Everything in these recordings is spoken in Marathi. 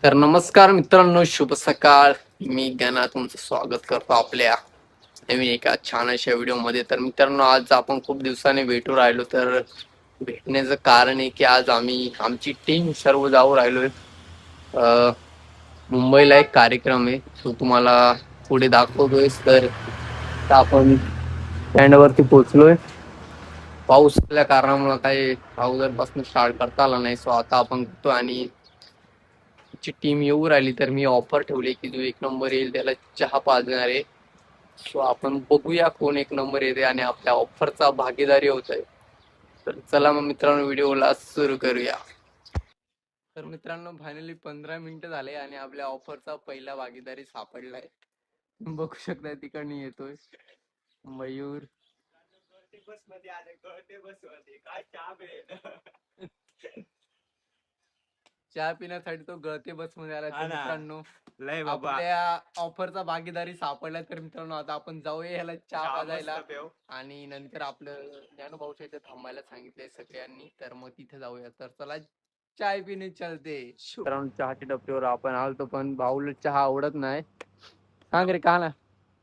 तर नमस्कार मित्रांनो, शुभ सकाळ. मी गणा तुमचं स्वागत करतो आपल्या नवीन एका छान अशा व्हिडिओमध्ये. तर मित्रांनो, आज आपण खूप दिवसांनी भेटू राहिलो. तर भेटण्याचं कारण आहे की आज आम्ही आमची टीम सर्व जाऊ राहिलोय. अ, मुंबईला एक कार्यक्रम आहे, तो तुम्हाला पुढे दाखवतोय. तर आता आपण स्टँडवरती पोहोचलोय. पाऊस असल्या कारणामुळे काही अगोदरपासून स्टार्ट करता आला नाही, सो आता आपण करतो. आणि ची टीम येऊ राहिली तर मी ऑफर ठेवली की जो एक नंबर येईल त्याला चहा पाजणार आहे. सो आपण बघूया कोण एक नंबर येते आणि आपल्या ऑफरचा भागीदारी होत आहे. तर चला मग मित्रांनो, व्हिडिओला सुरू करूया. तर मित्रांनो, फायनली 15 मिनिटं झाले आणि आपल्या ऑफरचा पहिला भागीदारी सापडलाय. बघू शकता तिकडनं येतोय मयूर. चहा पिण्यासाठी तो गळते बस मध्ये आला. तर मित्रांनो, लय बाबा आपल्या ऑफरचा भागीदारी सापडला. तर मित्रांनो, आता आपण जाऊया ह्याला चहा पाजायला. आणि नंतर आपलं ज्ञानोभाऊच्या इथे थांबायला सांगितलंय सगळ्यांनी, तर मग तिथे जाऊया. तर चला, चाय पिणे चलते. मित्रांनो, चहाच्या डब्यावर आपण आलतो, पण भाऊला चहा आवडत नाही. सांग रे, का ना?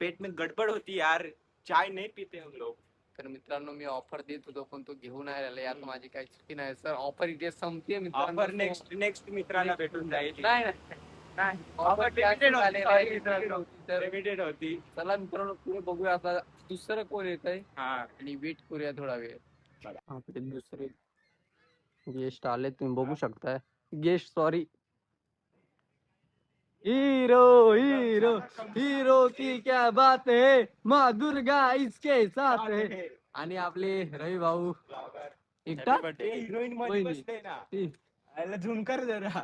पेट में गड़बड़ होती यार, चाय नहीं पीते हम लोग. तर मित्रांनो, मी ऑफर देत होतो पण तो घेऊन नाही राहिला. यात माझी काही चुकी नाही. सर, ऑफर इथे संपते मित्रांनो. ऑफर नेक्स्ट मित्राला भेटून जाईल. नाही नाही ऑफर लिमिटेड होती. चला मित्रांनो, पुढे बघूया आता दुसरं कोण येत आहे. हा आणि वेट करूया थोडा वेळ. आपले दुसरे गेस्ट आले, तुम्ही बघू शकताय. Guest, sorry. Hero hero hero की क्या बात है, माँ दुर्गा इसके साथ है. आणि आपले रवी भाऊ एकटा हिरोईन मध्ये वहिनी. बसले ना, याला झुमकर जरा.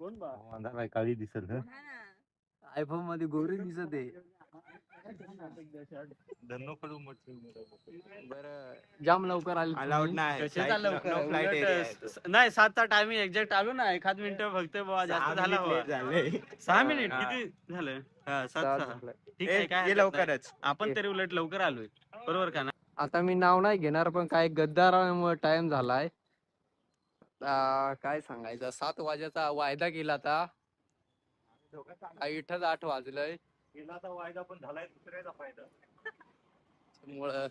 कोण बा काळी दिसत आयफोन मध्ये गोरी दिसत आहे. बरं, जाम लवकर आले अलाउड तुम्ही. नाही. कशाचा लवकर? No flight area आहे तो. नाही 7चा टायमिंग एक्झॅक्ट आलो ना, एखाद मिनिट फक्त बाबा जास्त झाला बाबा. झाले 6 मिनिट हा. किती झालं? हा, 7 सात 6. झालंय. ठीक आहे, काय ये हरकत नाही. लवकरच. आपण तरी उलट लवकर आलोय, बरोबर का ना? आता मी नाव नाही घेणार, पण काय गद्दारामुळे टाइम झालाय. काय सांगायचं, 7 वाजेचा वायदा केला आता. इथंच 8 वाजलंय. वायदा पण झालाय दुसऱ्याचा फायदा. त्यामुळं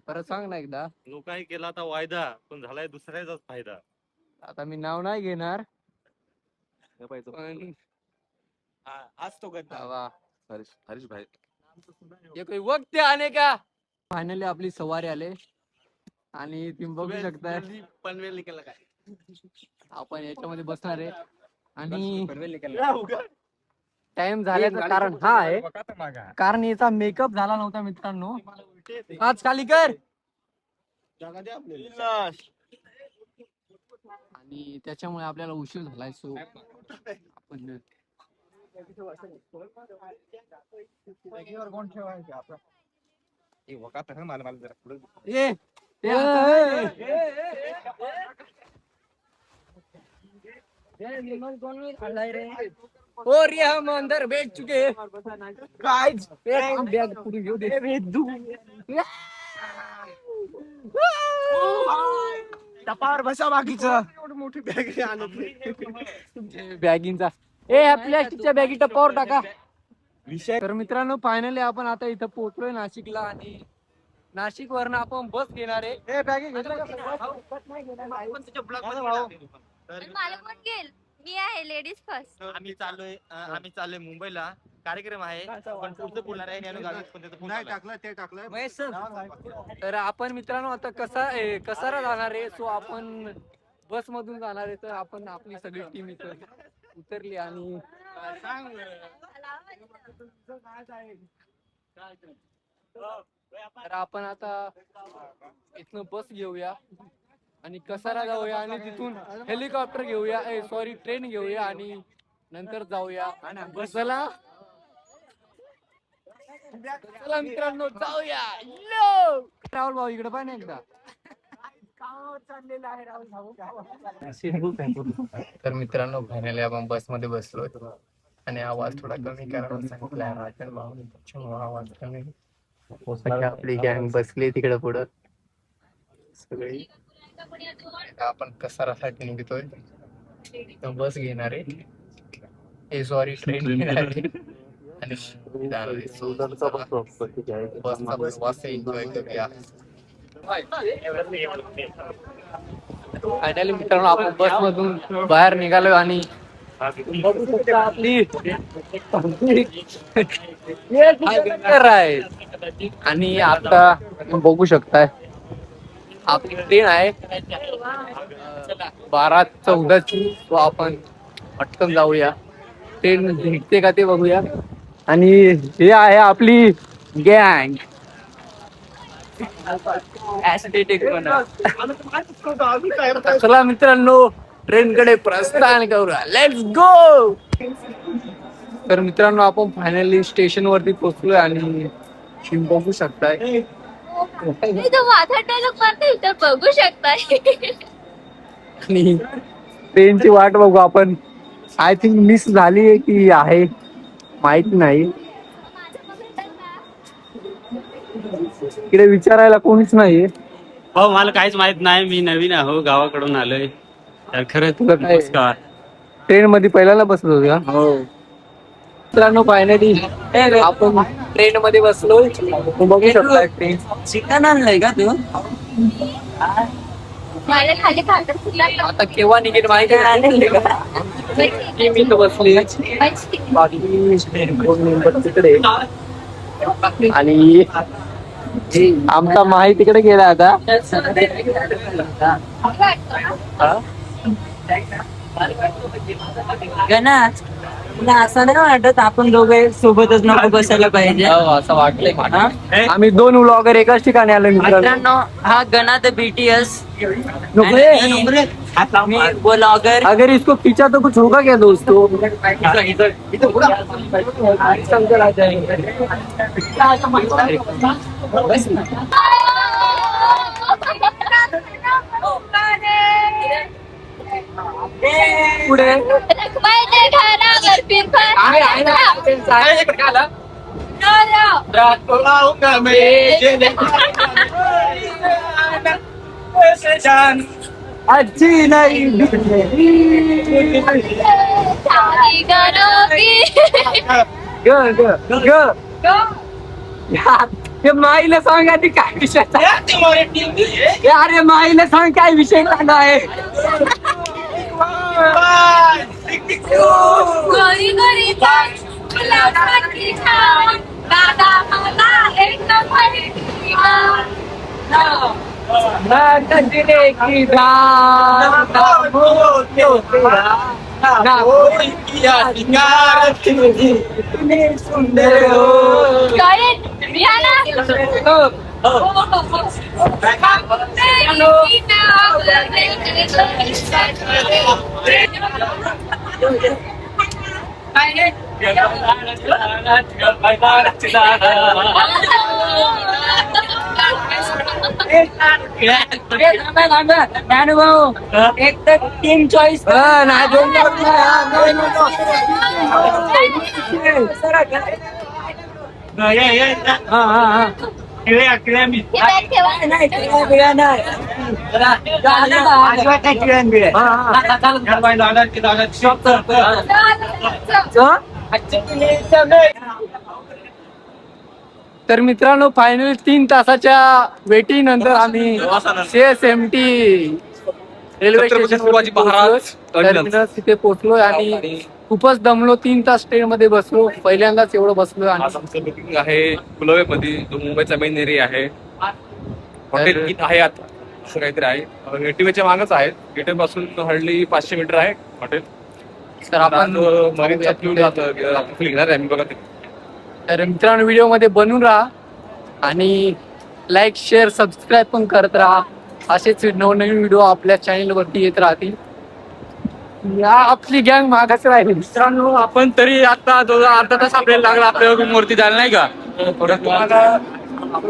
परत सांग ना एकदा. लोकांनी केला आता वायदा पण झालाय दुसऱ्याचाच फायदा. आता मी नाव नाही घेणार, हे पाहिजे. पण आज तो गद्दा वा, हरीश भाई ये कोई वक्त आने का. फायनली आपली सवारी आले आणि तुम्ही बघू शकताय पनवेल निघाला काय? आपण याच्यामध्ये बसणार आहे. आणि पनवेल निघाला. टाइम झाल्याचं कारण हा आहे, कारण याचा मेकअप झाला नव्हता मित्रांनो. आज खाली कर. आणि त्याच्यामुळे आपल्याला उशीर झालाय. सो आपण ए, ते और ये हम अंदर बैठ चुके हैं गाइस. बैग पूरी घेऊ दे. टपावर बसा बाकीचं. मोठी बॅग बॅगिंगचा. ए, प्लॅस्टिकच्या बॅगी टप्पावर टाका. विषय तर मित्रांनो, फायनली आपण आता इथं पोहोचलोय नाशिकला. आणि नाशिक वरनं आपण बस घेणार आहे. मला कोण घेईल? मी आहे लेडीज फर्स्ट. आम्ही चाललोय मुंबईला, कार्यक्रम आहे. पण पुढचं बोलणार आहे ज्ञानू गावित, पण त्याचं phone आलाय. ते टाकलंय. तर आपण मित्रांनो आता कसारा जाणार आहे. सो आपण बस मधून जाणार आहे. तर आपण आपली सगळी टीम इथं उतरली आणि तर आपण आता इथनं बस घेऊया आणि कसारा जाऊया आणि तिथून हेलिकॉप्टर घेऊया, सॉरी ट्रेन घेऊया आणि नंतर जाऊया. चला चला मित्रांनो, जाऊया. राहुल भाऊ इकडे पाहिजे एकदा. तर मित्रांनो, फायनली आपण बस मध्ये बसलोय आणि आवाज थोडा कमी करायला सांगितलाय राजन भाऊ. आवाज कमी. आपली गँग बसली तिकडे पुढं सगळी. आपण कसारासाठी निघतोय. तर बस घेणार आहे, हे सॉरी ट्रेन घेणार आहे आणि जाणार आहे. So, चला, बसचा प्रवास एन्जॉय करूया. फायनली मित्रांनो आपण बस मधून बाहेर निघालो आणि बघू शकता आपली आहे. आणि आता बघू शकताय आपली ट्रेन आहे 12:14ची. तो आपण पटकन जाऊया, ट्रेन भेटते का ते बघूया. आणि हे आहे आपली गँग. चला मित्रांनो ट्रेन कडे प्रस्थान करूया, लेट्स गो. तर मित्रांनो आपण फायनली स्टेशन वरती पोहोचलोय आणि तुम्ही बघू शकताय तो माझा डायलॉग मारते तर बघू शकताय. आणि ट्रेनची वाट बघू आपण. आय थिंक मिस झाली की आहे माहित नाही, इकडे विचारायला कोणीच नाहीये. हो मला काहीच माहित नाही, मी नवीन आहो, गावाकडून आलोय. तर खरं तुला काय- नमस्कार. ट्रेन मध्ये पहिल्यांदा बसलो होतो का? हो मित्रांनो फायनली आपण ट्रेन मध्ये बसलोय, तुम्ही बघू शकता ट्रेन. चिकन आणलंय का तू? मला खाली खातर सुद्धा आता केव्हा निघेल माहिती नाही. मी तर बसली, बाकी दोन मेंबर तिकडे आणि आमचा माही तिकडे गेला आता. गणाच तुला असं नाही वाटत आपण दोघे सोबतच नको बसायला पाहिजे? असं वाटलंय मला. आम्ही दोन व्लॉगर एकाच ठिकाणी आलो मित्रांनो. मित्रांनो हा गणा द BTS नको रे. मी ब्लॉगर. अगर इसको पीछा तो कुछ होगा क्या दोस्तों? पुढे रखमाईच्या घरावर पिंपळ अच्छी नहीं सारी गरोबी. हे माईला सांग आधी काय विषय अरे माईला सांग काय विषय चालू आहे. गोरी गोरी गुलाबाची छान दादा मला एक नंबर एक तर टीम चॉईस तर मित्रांनो फायनली 3 तासाच्या वेटिंग नंतर आम्ही CSMT रेल्वे स्टेशन तिथे पोहोचलोय आणि खूपच दमलो. 3 तास ट्रेन मध्ये बसलो, पहिल्यांदाच एवढं बसलो. आणि आज आमचं बुकिंग आहे कुलवे मध्ये, जो मुंबईचा मेन एरिया आहे. हॉटेल किती आहे आता असं काहीतरी आहे, गेटवेच्या मागच आहे. गेटवे पासून हार्डली 500 मीटर आहे हॉटेल. तर आपण मरीनचा फ्लू जातं घेणार आहे आम्ही बघा. तर मित्रांनो व्हिडिओ मध्ये बनून राहा आणि लाईक शेअर सबस्क्राईब पण करत राहा. असेच नवनवीन व्हिडिओ आपल्या चॅनल वरती येत राहतील. या आपली गँग मागास राहिली. मित्रांनो आपण तरी आता अर्धा तास आपल्याला लागला आपल्या रूम वरती जायला, नाही का?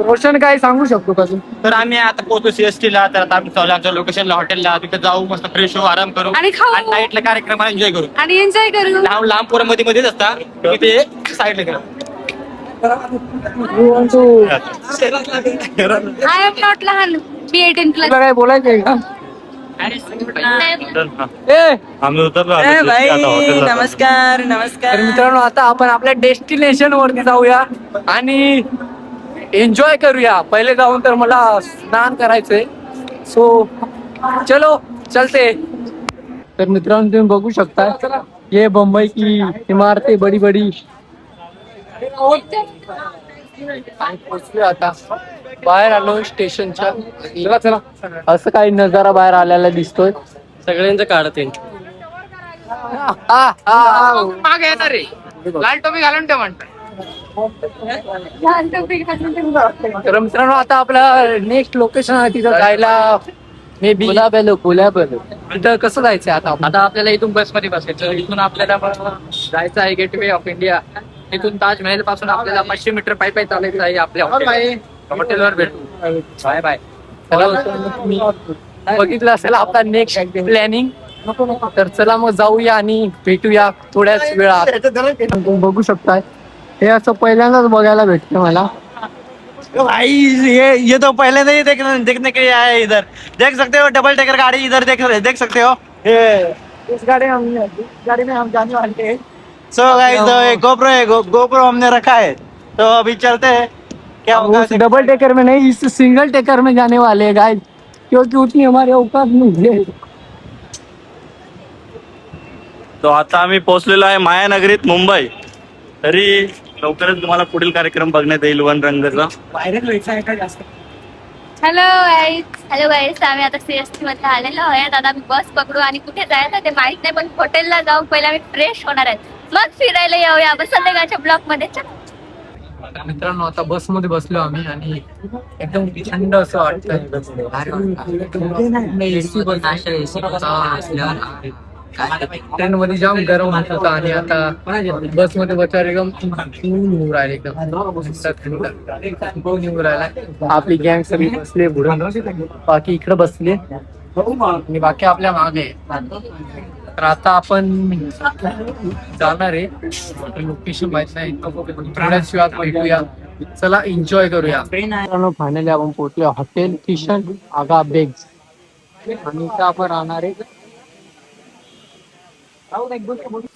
रोशन काय सांगू शकतो का तू? तर आम्ही आता पोहोचलो CST ला. तर आता आम्ही चालू आमच्या लोकेशनला, हॉटेलला. तिथे जाऊ, मस्त फ्रेश होऊ, आराम करू आणि खाऊ. आणि नाईटला कार्यक्रम एन्जॉय करू. आणि एन्जॉय करू. लहान लहान पोरं मध्ये मध्येच असतात, तिथे साईडला करू. आय एम नॉट लहान, मी 18 प्लस. तुला काय बोलायचंय का? आम्ही उतरलो ए भाई नमस्कार तर नमस्कार. मित्रांनो आता आपण आपल्या डेस्टिनेशन वरती जाऊया आणि एन्जॉय करूया. पहिले जाऊन तर मला स्नान करायचंय, सो चलो चलते. तर मित्रांनो तुम्ही बघू शकता, ये बंबई की इमारतें बड़ी बड़ी. आणि पोचलो आता, बाहेर आलो स्टेशनच्या. चला चला, असं काही नजारा बाहेर आलेला दिसतोय. सगळ्यांचं काढते. मागे येणार रे, लाल टोपी घालून ठेव म्हणतात. तर मित्रांनो आता आपलं नेक्स्ट लोकेशन आहे, तिथं जायला मे बी गुलाबेलो. तिथं कसं जायचंय आता? आता आपल्याला इथून बसमध्ये बसायचं. इथून आपल्याला जायचं आहे गेटवे ऑफ इंडिया. इथून ताजमहल पासून आपल्याला 500 मीटर पायी पायी चालायचं आहे आपल्या हॉटेलवर भेटू. Bye bye. तुम्ही बघितलं असेल आपला नेक्स्ट प्लॅनिंग. तर चला मग जाऊया आणि भेटूया थोड्याच वेळात. तुम्ही बघू शकताय, हे असं पहिल्यांदाच बघायला भेटतं मला. भाई ये तो पहले नहीं देखने के लिए आए इधर. देख सकते हो डबल डेकर गाड़ी इधर देख सकते हो. इस गाड़ी में हम जाने वाले हैं. सो गाइस गोप्रो हमने रखा है, तो अभी चलते हैं. क्या होगा? डबल टेकर में नहीं, इस सिंगल टेकर में जाने वाले हैं गाइस, क्योंकि उतनी हमारे औकात नहीं है. तो आता आम्ही पोहोचलेलो आहे मायानगरीत मुंबई. तरी लवकरच तुम्हाला पुढील कार्यक्रम बघण्यात येईल वन रंगचा. हॅलो गाईज, आम्ही आता सीएसटी मध्ये आलेलो आहे. आता आम्ही बस पकडू आणि कुठे जायचं ते माहित नाही, पण हॉटेलला जाऊन पहिला आम्ही फ्रेश होणार आहेत, मग फिरायला येऊया आपण संध्याकाळच्या ब्लॉक मध्ये. मित्रांनो आता बस मध्ये बसलो आम्ही आणि एकदम थंड असं वाटतंय. ट्रेन मध्ये जाम गरम होत होता आणि आता बस मध्ये बसल्यावर एकदम निघून राहिले, एकदम निघून राहिला. आपली गँग सगळी बसले पुढे, बाकी इकडे बसले आणि बाकी आपल्या मागे. तर आता आपण जाणार आहे, लोकेशन माहित नाही, थोड्याच वेळात भेटूया. चला एन्जॉय करूया. फायनली आपण पोहोचलो हॉटेल किशन आगा बेग्स आणि इथं आपण राहणार आहे.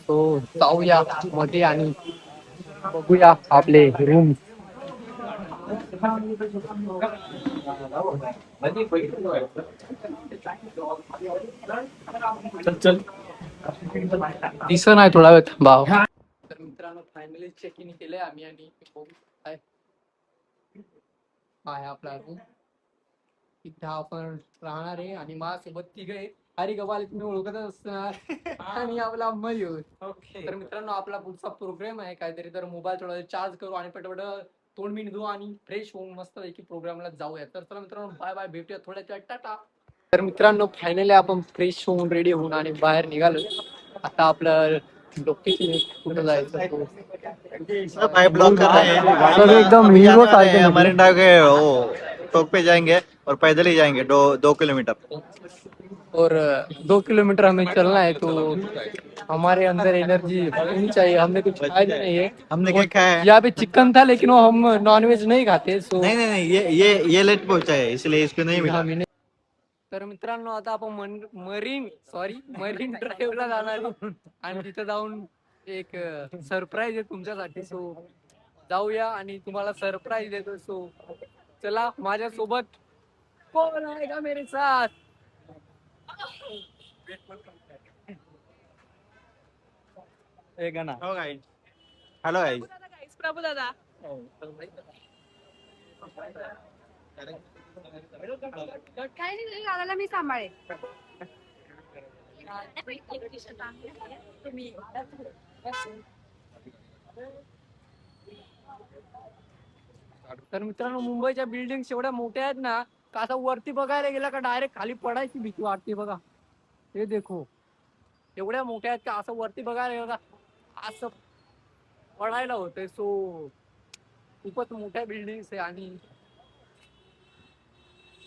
तो जाऊया मध्ये आणि बघूया आपले रूम. चल दिसत नाही, थोडा वेळ थांबाव. तर मित्रांनो फायनली चेक इन केलंय आम्ही आणि आहे आपला रूम. इथं आपण राहणार आहे आणि माझ्यासोबत तिघे हरी गवाल तुम्ही ओळखत असणार आणि आपला मयूर. तर मित्रांनो आपला पुढचा प्रोग्राम आहे काहीतरी, तर मोबाईल थोडा चार्ज करू आणि पटपट तोंड मीठ घेऊ आणि फ्रेश होऊन मस्त पैकी प्रोग्रामला जाऊया. तर चला मित्रांनो बाय बाय, भेटूया थोड्या टाटा. तर मित्रांनो फायनली आपण फ्रेश होऊन रेडी होऊन आणि बाहेर निघालो. आता आपलं लोकेशन कुठं जायचं भाई ब्लॉक कर रहे हैं. सब एकदम हीरो सारखे. मरीन ड्राइव के वो टॉप पे जाएंगे और पैदल ही जाएंगे 2 किलोमीटर. और 2 किलोमीटर हमें चलना है, तो हमारे अंदर एनर्जी होनी चाहिए. हमने कुछ खाया नहीं है. हमने क्या खाया है? यहाँ पे चिकन था लेकिन वो हम नॉनवेज नहीं खाते, सो नहीं ये लेट पहुंचा है, इसलिए इसको नहीं मिला. तर मित्रांनो आता आपण मरीन ड्राईव्हला जाणार आहे आणि तिथं जाऊन एक सरप्राईज आहे तुमच्यासाठी. सो जाऊया आणि तुम्हाला सरप्राईज देतो. सो चला माझ्यासोबत, कोण आहे का मेरे साथ? हो गाइस. Hello guys. प्रभू दादा काय नाही, दादाला मी सांभाळेन. तर मित्रांनो मुंबईच्या बिल्डिंग एवढ्या मोठ्या आहेत ना, का असं वरती बघायला गेला का डायरेक्ट खाली पडायची भीती वाटते. बघा हे देखो, एवढ्या मोठ्या आहेत का असं वरती बघायला गेला का असं पडायला होतंय. सो खूपच मोठ्या बिल्डिंग्स आहे आणि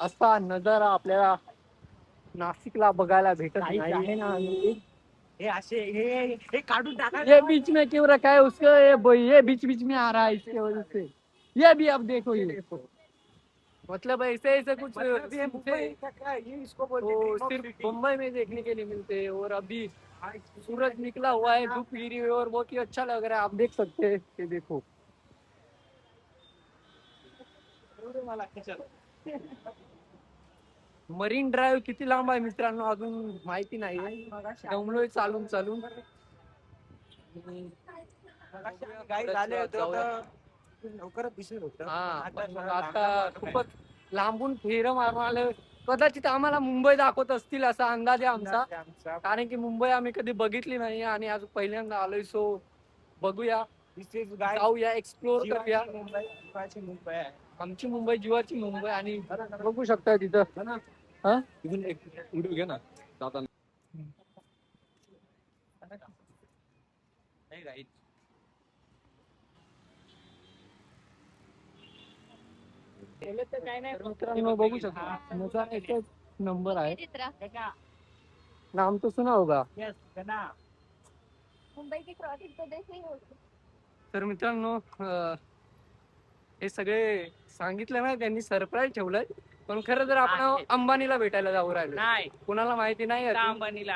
असा नजारा आपल्याला नाशिकला बघायला भेटत नाही. हे काढून टाका. ये बीच में क्यों रखा है उसको? ये बीच बीच में आ रहा है, इसके वजह से. ये भी अब देखो, ये देखो मतलब ऐसे ऐसे कुछ तो सिर्फ मुंबई में देखने के लिए मिलते हैं। और अभी सूरज निकला हुआ है, धूप गिरी हुई है और बहुत ही अच्छा लग रहा है। आप देख सकते हैं, ये देखो। मरीन ड्राईव्ह किती लांब आहे मित्रांनो अजून माहिती नाही, जमलोय चालून चालून। लवकरच दिसेल होतं. हा, पण मग आता खूपच लांबून फेरं मारून आलं। कदाचित आम्हाला मुंबई दाखवत असतील असा अंदाज आहे आमचा, कारण की मुंबई आम्ही कधी बघितली नाही आणि आज पहिल्यांदा आलोय। सो बघूया, जाऊया, एक्सप्लोर करूया। मुंबई आहे. आमची मुंबई जीवाची मुंबई आणि बघू शकता तिथं। हा, इथून एक व्हिडिओ घे ना जाताना. नाही राईट. तर मित्रांनो बघू शकता, माझा एकच नंबर आहे। नाम तो सुना होगा। मुंबई की क्रॉसिंग तो देखील होती. तर मित्रांनो हे सगळे सांगितलं ना त्यांनी, सरप्राईज ठेवलंय। पण खरं तर आपण अंबानीला भेटायला जाऊ राहिलो, नाही कुणाला माहिती नाही अजून। अंबानीला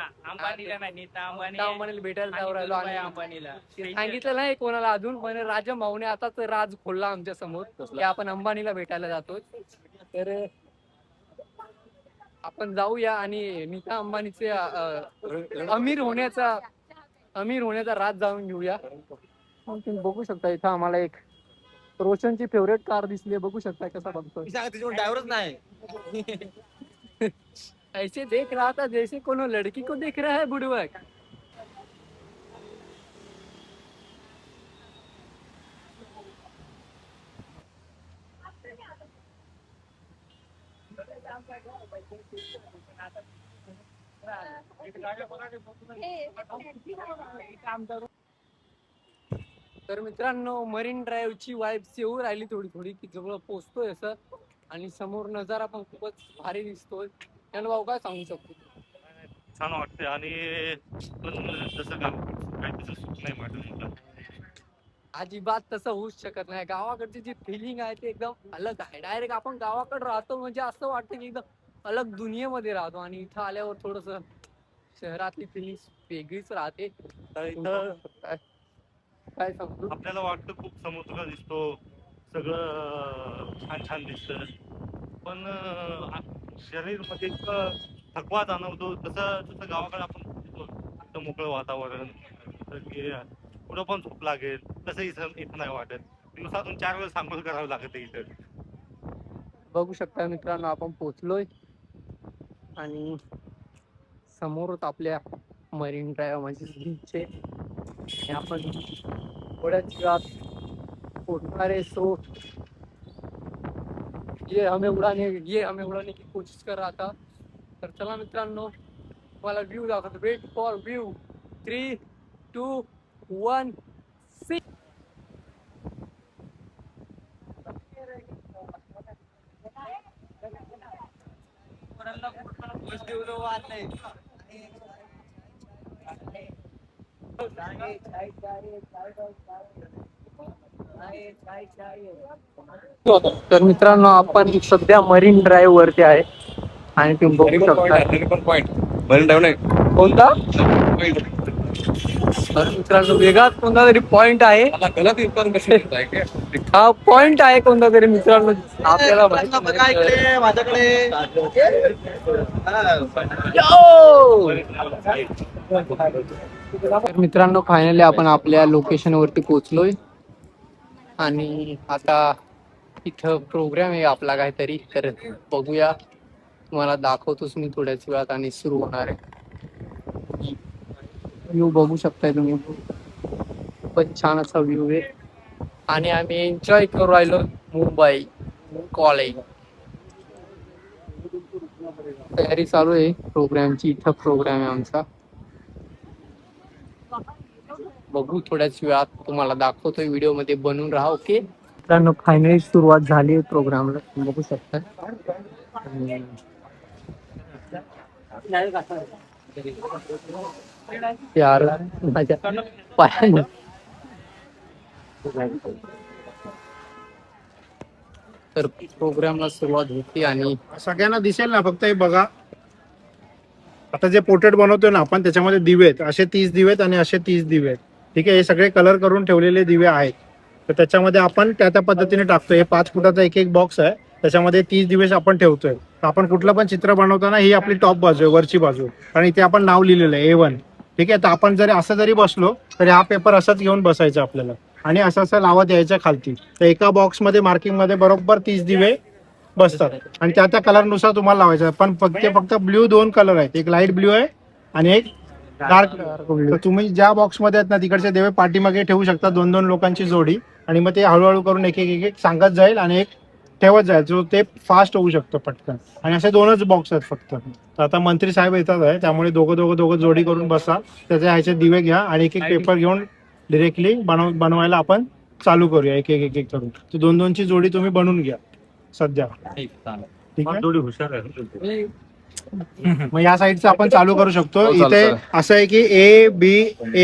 नाही नीता अंबानीला भेटायला जाऊ राहिलो आणि अंबानीला सांगितलं नाही कोणाला अजून, पण राजा भाऊने आताच राज खोलला आमच्या समोर की आपण अंबानीला भेटायला जातोय। तर आपण जाऊया आणि नीता अंबानीचे अमीर होण्याचा राज जाणून घेऊया। मग तुम्ही बघू शकता इथं आम्हाला एक रोशनची फेवरेट कार दिसली, बघू शकता कसा बघतोय। ड्रायव्हरच नाही. ऐसे देख रहा था जैसे कोनो लड़की को देख रहा है बुड़बक। तर मित्रांनो मरीन ड्राईव्हची वाईब्स येऊ राहिली थोडी थोडी, की जवळ पोहोचतोय असं, आणि समोर नजारा पण खूपच भारी दिसतोय। त्यानं भाऊ काय सांगू शकतो? छान वाटते आणि पण जसं काही तसं सुट नाही वाटत. अजिबात तसं होऊच शकत नाही। गावाकडची जी फिलिंग आहे ते एकदम अलग आहे। डायरेक्ट आपण गावाकडे राहतो म्हणजे असं वाटतं की एकदम अलग दुनियेमध्ये राहतो, आणि इथं आल्यावर थोडस शहरातली फिलिंग वेगळीच राहते। तर इथं काय सांगतो, आपल्याला वाटतं खूप समुद्र दिसतो, सगळं छान छान दिसतं, पण शरीर मध्ये इतकं थकवा जाणवतो। तसं गावाकडे आपण इतकं मोकळं वातावरण, की कुठं पण झोप लागेल तसं इथं नाही वाटत। दिवसातून 4 वेळेस आंघोळ करावं लागत इथं। बघू शकता मित्रांनो आपण पोहोचलोय आणि समोरच आपल्या मरीन ड्राईव्ह म्हणजे बीचचे आपण थोड्याच वेळात पोहोचणार आहे। सो ये हमें उड़ाने की कोशिश कर रहा था। तर चला मित्रांनो, मला व्ह्यू दाखवतो। Wait for view, 3, 2, 1 see. तर मित्रांनो आपण सध्या मरीन ड्राईव्ह वरती आहे आणि तुम्ही बघू शकता पॉइंट मरीन ड्राईव्ह नाही, कोणता पॉइंट. तर मित्रांनो वेगळाच कोणता तरी पॉइंट आहे। मला गलत इन्फॉर्मेशन आहे काय? हा पॉइंट आहे कोणता तरी मित्रांनो, आपल्याला माहिती नाही। इकडे माझ्याकडे तर मित्रांनो फायनली आपण आपल्या लोकेशन वरती पोहोचलोय आणि आता इथं प्रोग्राम आहे आपला काहीतरी, तर बघूया, तुम्हाला दाखवतोच मी थोड्याच वेळात आणि सुरू होणार आहे। व्ह्यू बघू शकताय तुम्ही, खूपच छान असा व्ह्यू आहे आणि आम्ही एन्जॉय करू राहिलो मुंबई कॉलेज। तयारी चालू आहे प्रोग्रामची, इथं प्रोग्राम आहे आमचा, बघू थोड्याच वेळात, तुम्हाला दाखवतोय व्हिडिओ मध्ये, बनून राहा। ओके मित्रांनो, फायनली सुरुवात झाली प्रोग्रामला, बघू शकता। यार माझ्या पायाने तर प्रोग्रामला सुरुवात होती आणि सगळ्यांना दिसेल ना, फक्त हे बघा. आता जे पोर्ट्रेट बनवतोय ना आपण, त्याच्यामध्ये दिवे आहेत, असे 30 दिवे आहेत आणि असे 30 दिवे आहेत. ठीक आहे, हे सगळे कलर करून ठेवलेले दिवे आहेत. तर त्याच्यामध्ये आपण त्या पद्धतीने टाकतोय. हे 5 फुटाचा एक बॉक्स आहे, त्याच्यामध्ये 30 दिवे आपण ठेवतोय. तर आपण कुठलं पण चित्र बनवताना ही आपली टॉप बाजू आहे, वरची बाजू, आणि इथे आपण नाव लिहिलेलं आहे A1. ठीक आहे, तर आपण जरी असं जरी बसलो तरी हा पेपर असाच घेऊन बसायचा आपल्याला आणि असं लावत यायचं खालती. तर एका बॉक्समध्ये मार्किंगमध्ये बरोबर 30 दिवे बसतात आणि त्या कलरनुसार तुम्हाला लावायचं. पण फक्त ब्ल्यू 2 कलर आहेत, एक लाईट ब्ल्यू आहे आणि एक डार्क ब्ल्यू. तर तुम्ही ज्या बॉक्समध्ये आहेत ना, तिकडचे दिवे पाठीमागे ठेवू शकता, 2-2 लोकांची जोडी, आणि मग ते हळूहळू करून एक सांगत जाईल आणि एक ठेवत जाईल, जो ते फास्ट होऊ शकतं पटकन. आणि असे 2च बॉक्स आहेत फक्त. तर आता मंत्री साहेब येतात आहे, त्यामुळे दोघं जोडी करून बसा, त्याच्या ह्याचे दिवे घ्या आणि एक पेपर घेऊन डिरेक्टली बनवायला आपण चालू करूया, एक करून. तर 2-2ची जोडी तुम्ही बनवून घ्या सध्या. ठीक आहे, थोडी हुशार आहे. मग या साईडचं आपण चालू करू शकतो. हो, इथे चालतंय. असं आहे की A, B,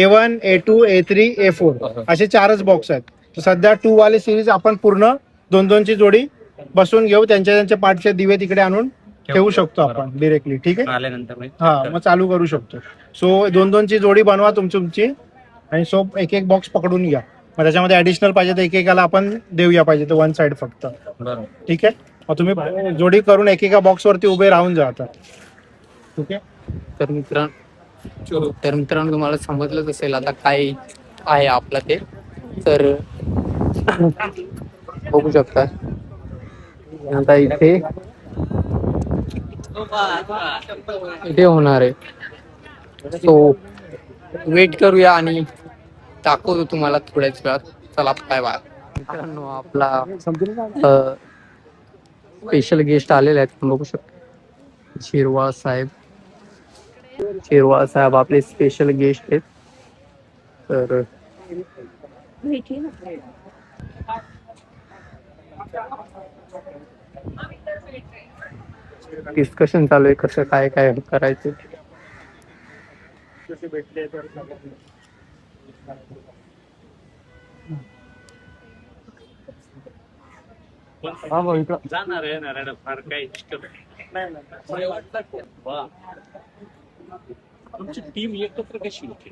A1, A2, A3, A4 असे 4च बॉक्स आहेत. तर सध्या 2 वाले सिरीज आपण पूर्ण 2-2ची जोडी बसून घेऊ, त्यांच्या पार्टचे दिवे तिकडे आणून ठेवू शकतो आपण डिरेक्टली. ठीक आहे, आल्यानंतर हा, मग चालू करू शकतो. सो 2-2ची जोडी बनवा तुमची आणि सो एक बॉक्स पकडून घ्या. मग त्याच्यामध्ये ऍडिशनल पाहिजे तर एकेकाला आपण देऊया, पाहिजे तर 1 साइड फक्त. ठीक आहे, मग तुम्ही जोडी करून एकेका बॉक्स वरती उभे राहून जा आता. ठीक आहे, तर मित्रांनो तुम्हाला समजलंच असेल आता काय आहे आपलं ते. तर बघू शकता आता इथे होणार आहे. सो वेट करूया आणि दाखवतो तुम्हाला थोड्याच वेळात. चला बाय बाय. मित्रांनो आपला स्पेशल गेस्ट आलेले आहेत, बघू शकता. शिरवाळ साहेब आपले स्पेशल गेस्ट आहेत. तर डिस्कशन चालू आहे कसं काय करायचं. भेटले तर जाणार आहे फार काही तुमची टीम एकत्र कशी होती?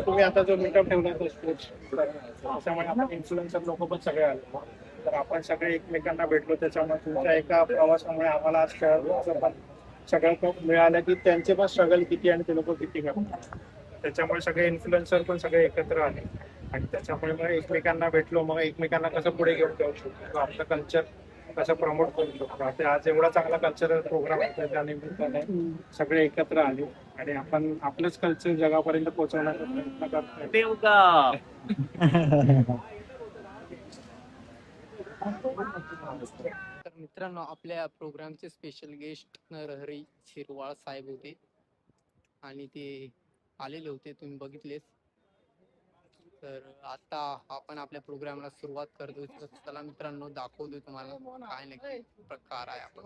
तुम्ही आता जो मीटअप ठेवला त्याच्यामुळे आपण इन्फ्लुएन्सर लोक पण सगळे आले, तर आपण सगळे एकमेकांना भेटलो. त्याच्यामुळे तुमच्या एका प्रवासामुळे आम्हाला आज पण सगळं मिळालं की त्यांचे पण स्ट्रगल किती आणि ते लोक किती करतात. त्याच्यामुळे सगळे इन्फ्लुएन्सर पण सगळे एकत्र आले आणि त्याच्यामुळे मग एकमेकांना भेटलो. मग एकमेकांना कसं पुढे घेऊन जाऊ शकतो, आपलं कल्चर कसं प्रमोट करू शकतो. आता आज एवढा चांगला कल्चरल प्रोग्राम होता, त्या निमित्ताने सगळे एकत्र आले आणि आपण आपलंच कल्चर जगापर्यंत पोहोचवण्याचा प्रयत्न करतोय. तर मित्रांनो आपल्या प्रोग्रामचे स्पेशल गेस्ट नरहरी शिरवाळ साहेब होते आणि ते आलेले होते, तुम्ही बघितलेच. तर आता आपण आपल्या प्रोग्रामला सुरुवात करतोय. चला मित्रांनो दाखवतोय तुम्हाला काय नक्की प्रकार आहे आपण.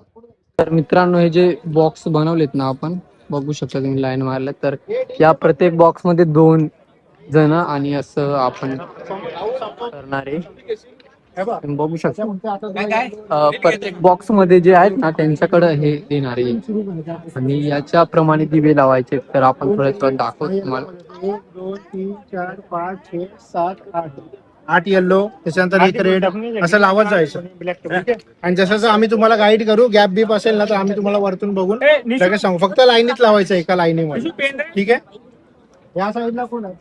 तर मित्रांनो हे जे बॉक्स बनवलेत ना आपण, बघू शकता तुम्ही लाईन मारल्या. तर या प्रत्येक बॉक्स मध्ये 2 जण आणि असं आपण करणार आहे. बघू शकता प्रत्येक बॉक्स मध्ये जे आहेत ना त्यांच्याकडे हे देणार आहे आणि याच्याप्रमाणे दिवे लावायचे. तर आपण थोड्या दाखवतो तुम्हाला. 1, 2, 3, 4, 5, 6, 7, 8 येल्लो, त्याच्यानंतर एक रेड, असं लावत जायचं. ठीक आहे, आणि जसं आम्ही तुम्हाला गाईड करू, गॅप बीप असेल ना तर आम्ही तुम्हाला वरतून बघून लगेच सांगू. फक्त लाईनीत लावायचं एका लाईनीमध्ये. ठीक आहे, या साईडला कोण आहे?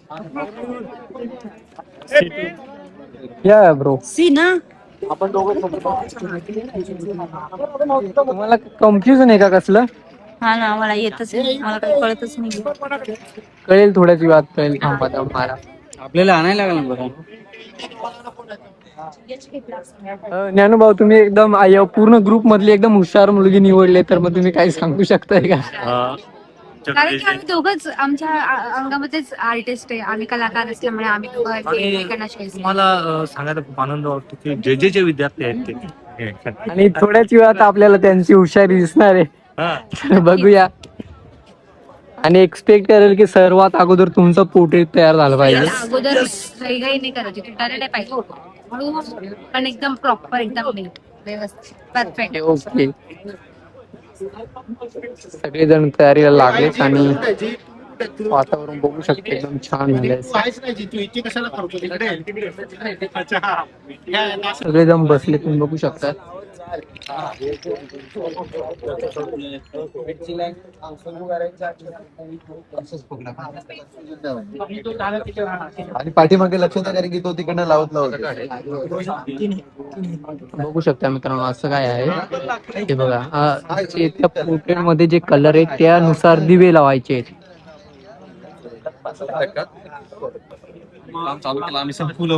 या ब्रो सीना आपण दोघं तुम्हाला कन्फ्युजन आहे का कसलं? हा ना, मला येतच नाही, मला काही कळतच नाही. कळेल थोड्याच वेळात कळेल. थांबा मला आपल्याला आणायला लागलं बरं. ज्ञानूभाऊ तुम्ही एकदम पूर्ण ग्रुप मधली एकदम हुशार मुलगी निवडले, तर मग तुम्ही काही सांगू शकताय का? कारण की आम्ही दोघंच आमच्या अंगामध्येच आर्टिस्ट आहे, आम्ही कलाकार असल्यामुळे आम्ही तुम्हाला सांगायला खूप आनंद वाटतो की जे विद्यार्थी आहेत ते आणि थोड्याच वेळात आपल्याला त्यांची हुशारी दिसणार आहे. तर बघूया आणि एक्सपेक्ट करेल की सर्वात अगोदर तुमचं पोर्ट्रेट तयार झालं पाहिजे. अगोदर घाई नाही करायची, तुटायला नाही पाहिजे. पण एकदम प्रॉपर एकदम व्यवस्थित परफेक्ट. ओके, सगळेजण तयारीला लागलेत आणि वातावरण बघू शकते एकदम छान झालंय. सगळेजण बसले तुम्ही बघू शकता. आणि पाठीमागे लक्ष द्या कारण की तो तिकडनं लावत बघू शकता मित्रांनो असं काय आहे हे बघा. त्या पोर्ट्रेट मध्ये जे कलर आहेत त्यानुसार दिवे लावायचे आहेत.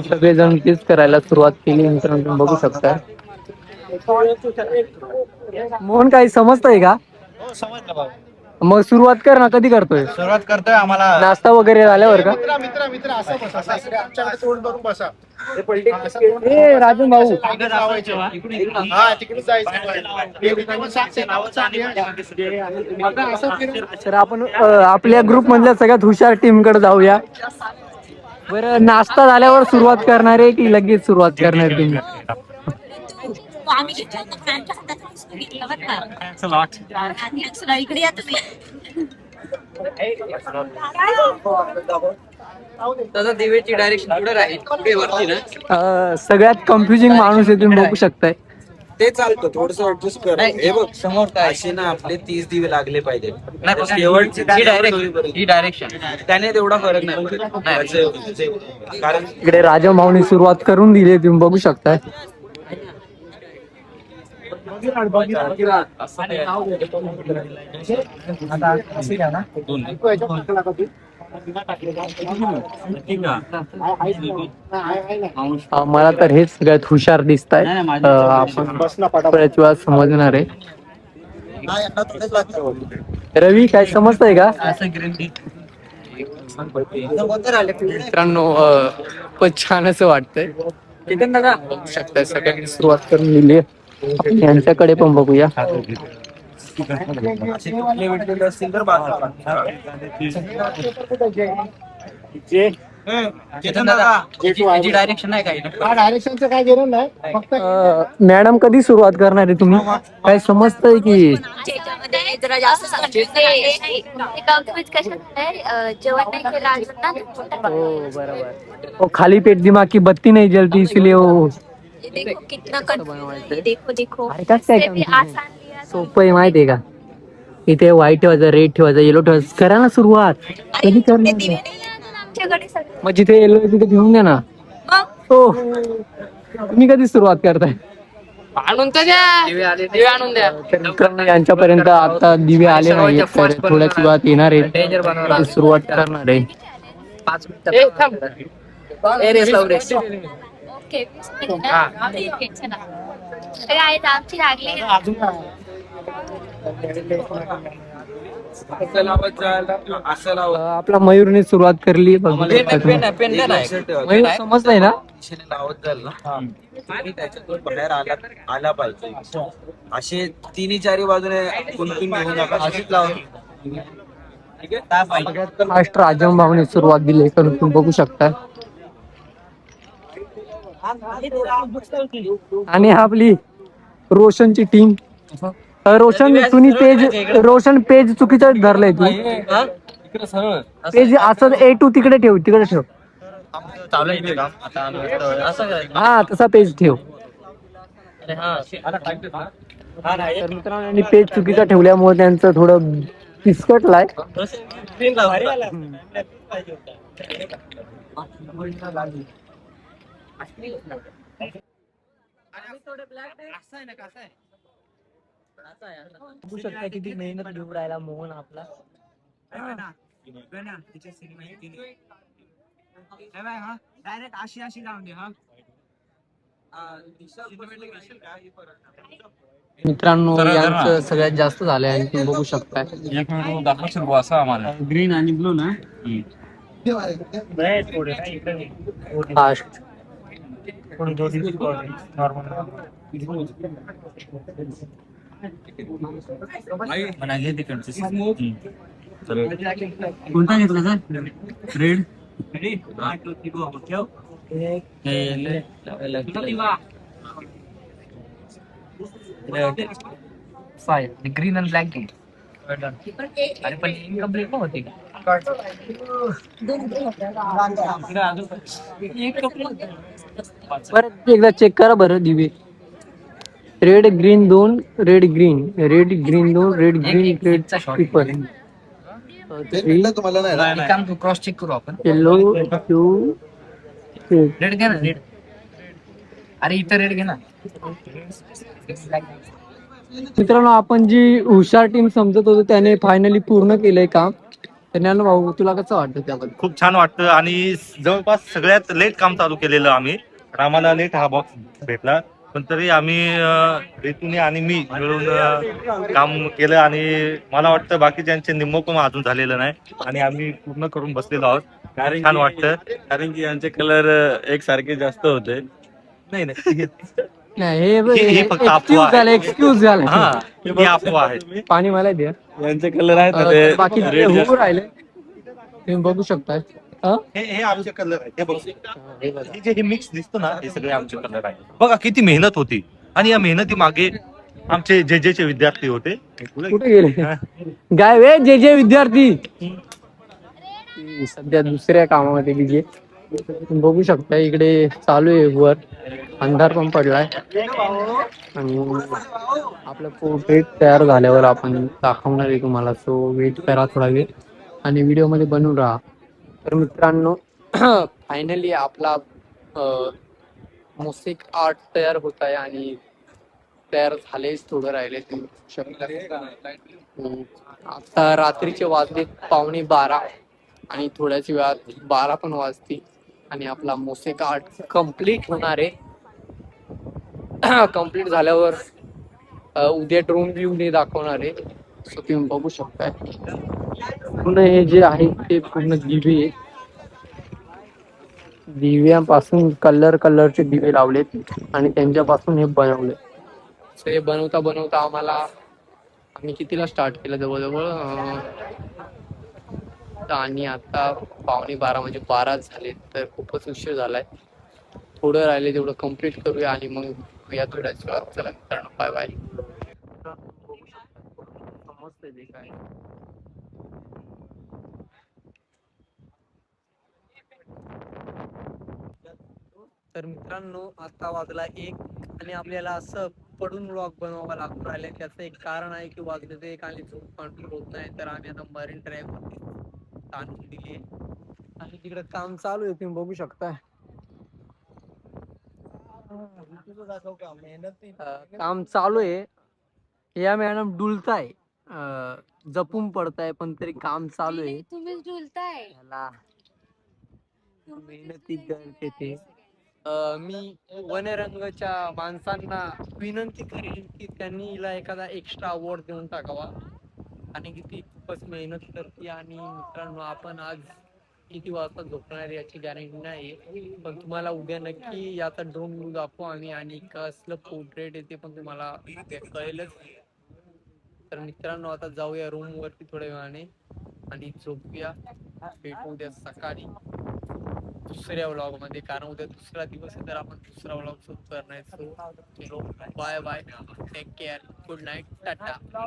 सगळेजण तेच करायला सुरुवात केली मित्रांनो तुम्ही बघू शकता. मोहन काही समजतंय का? मग सुरुवात कर ना, कधी करतोय? सुरुवात करतोय आम्हाला. नाश्ता वगैरे झाल्यावर का? मित्र असं बसा, सासरे आमच्याकडे तोंड करून बसा. ए राजन भाऊ, हा तिकडे जायचं. तर आपण आपल्या ग्रुप मधल्या सगळ्यात हुशार टीम कडे जाऊया. बरं, नाश्ता झाल्यावर सुरुवात करणार आहे की लगेच सुरुवात करणार तुम्ही? इकडे या तुम्ही. दिवेची डायरेक्शन पुढे राहील, पुढे वरती ना. सगळ्यात कन्फ्युजिंग माणूस आहे तुम्ही बघू शकताय. ते चालतं, थोडस ऍडजस्ट कर. हे बघ समोर काय असे ना आपले 30 दिवे लागले पाहिजे. ही डायरेक्शन त्याने तेवढा फरक नाही. कारण इकडे राजा भाऊनी सुरुवात करून दिली तुम्ही बघू शकताय. मला तर हेच सगळ्यात हुशार दिसत आहे. आपण बऱ्याच वेळा समजणार आहे. रवी काय समजतंय का? मित्रांनो पण छान असं वाटतंय. बघू शकताय सगळ्यांनी सुरुवात करून दिली आहे. आपण यांच्याकडे पण बघूया. असतील तर डायरेक्शन नाही काही. डायरेक्शनचं काय घेणं नाही, फक्त मॅडम कधी सुरुवात करणार आहे तुम्ही? काय समजतंय की? त्याच्यामध्ये जरा जास्त कन्फ्युज कशात आहे, जेवण नाही केलं अजून ना. हो बरोबर. वो खाली पेट दिमाग की बत्ती नहीं जलती इसलिए वो देखो कितना कन्फ्युज. देखो देखो अरे काय इससे भी confusion? आसान लिया. सोपं आहे माहितीये का? इथे व्हाईट ठेवायचं, रेड ठेवायचं, येलो ठेवायचं. करा ना सुरुवात. कधी करणार? दिवे नाही अजून आमच्याकडे सगळे. मग जिथे येलो तिथे घेऊन द्या ना. मग हो, तुम्ही कधी सुरुवात करताय? आणून तर द्या, दिवे आणून द्या. तर मित्रांनो यांच्यापर्यंत आता दिवे आले नाही, तर थोड्याच वेळात येणार आहे. सुरुवात करणार आहे. 5 मिनिटं. ओके. ठीक आहे, चला. तर आहेत आमची लागली. आपला मयूरने सुरुवात करली. मयूर समजलंय ना? लावत जाईल ना, त्याच्यातून बाहेर आला पाहिजे. असे 3-4 बाजूने कुंकून घेऊन नका, अशीच लावून. फास्ट राजम भावने सुरुवात दिली करून तुम्ही बघू शकता. आणि आपली रोशनची टीम. रोशन तुम्ही रोशन पेज चुकीचं धरलंय तू. पेज असं A2 तिकडे ठेव, तिकडे ठेव. हा तसा पेज ठेव. तर मित्रांनो पेज चुकीचा ठेवल्यामुळे त्यांचं थोडं फिसकटलाय. बघू शकता किती मेहनत घेऊन राहिला मोहन आपला. डायरेक्ट अशी लावून दे. हा मित्रांनो यांचं सगळ्यात जास्त झालंय आणि तुम्ही बघू शकता. ग्रीन आणि ब्लू ना. फास्ट कोणता घेतला सर? रेड. ग्रीन आणि ब्लॅक अरे पण इनकम्प्लीट पण होती परत एकदा चेक करा बरं दिवे. Red green 2, red green 2, red green red triple, काम तू क्रॉस चेक करू आपण. येलो 2 रेड घे ना रेड. अरे इथं रेड घे ना. मित्रांनो, आपण जी हुशार टीम समजत होतो त्याने फायनली पूर्ण केलंय काम. तर भाऊ तुला कसं वाटतं त्याबद्दल? खूप छान वाटतं आणि जवळपास सगळ्यात लेट काम चालू केलेलं आम्ही. तर आम्हाला लेट हा बॉक्स भेटला, पण तरी आम्ही ऋतूने आणि मी मिळून काम केलं आणि मला वाटतं बाकीच्यांचे निम्म पण अजून झालेलं नाही आणि आम्ही पूर्ण करून बसलेलो आहोत. छान वाटतं. कारण की यांचे कलर एकसारखे जास्त होते. नाही नाही, हे फक्त अफवा आहे. एक्सक्यूज झालं. हा, ही अफवा आहे. पाणी मला द्या. यांचे कलर आहेत ना ते बाकी red जास्त. होऊ राहिले तुम्ही बघू शकताय. हे आमचे कलर आहेत. हे बघ, हे जे मिक्स दिसतं ना, हे सगळे आमचे कलर आहेत. बघा किती मेहनत होती आणि या मेहनती मागे आमचे जे विद्यार्थी होते. कुठे गेले गाय वे जे विद्यार्थी सध्या दुसऱ्या कामामध्ये बिझी. बघू शकता इकडे चालू आहे, वर अंधार पण पडलाय आणि आपलं पोर्ट्रेट तयार झाल्यावर आपण दाखवणार आहे तुम्हाला. सो वेट करा थोडा वेळ आणि व्हिडिओ मध्ये बनून राहा. तर मित्रांनो, फायनली आपला मोसेक आर्ट तयार होत आहे आणि तयार झालेच, थोडं राहिले तुम्ही शकता. आता रात्रीचे वाजले 11:15 आणि थोड्याच वेळात 12 पण वाजतील आणि आपला मोसेक आर्ट कम्प्लीट होणार आहे. कम्प्लीट झाल्यावर उद्या ड्रोन व्ह्यू ने दाखवणार आहे. सो तुम्ही बघू शकताय पूर्ण हे जे आहे ते पूर्ण दिवे, दिव्यापासून कलरचे दिवे लावलेत आणि त्यांच्यापासून हे बनवले. सो हे बनवता आम्ही कितीला स्टार्ट केलं, जवळजवळ आणि आता 11:15 म्हणजे 12 झाले. तर खूपच उशीर झालाय. थोडं राहिले, तेवढं कम्प्लीट करूया आणि मग या थोड्याच वेळात. चला मित्रांनो, बाय बाय. समजतंय ते काय. तर मित्रांनो, आता वाजला 1 आणि आपल्याला असं पडून व्लॉग बनवावा लागून राहिलाय. त्याचं एक कारण आहे की वाजलं ते 1 आणि झोप कंट्रोल होत नाही. तर आम्ही आता मरीन ड्राईव्ह वरती आणून दिली आणि तिकडे काम चालू आहे, तुम्ही बघू शकता. काम चालू आहे. या मॅडम डुलताय, जपून पडताय, पण तरी काम चालू आहे. तुम्हीच डुलताय. मेहनती करते ते. मी वनरंगच्या माणसांना विनंती करेन की त्यांनी हिला एखादा एक्स्ट्रा अवॉर्ड देऊन टाकावा आणि किती खूपच मेहनत करते. आणि मित्रांनो, आपण आज किती वाजता झोपणार याची गॅरंटी नाही, पण तुम्हाला उद्या नक्की याचा ड्रोन व्ह्यू दाखवू आम्ही आणि कसलं पोर्ट्रेट येते पण तुम्हाला कळेलच. तर मित्रांनो, आता जाऊया रूम वरती थोड्या वेळाने आणि झोपूया. भेटू उद्या सकाळी दुसऱ्या व्लॉग मध्ये, कारण उद्या दुसरा दिवस आहे तर आपण दुसरा व्लॉग सुरू करणार. Bye bye, take care, good night, Tata.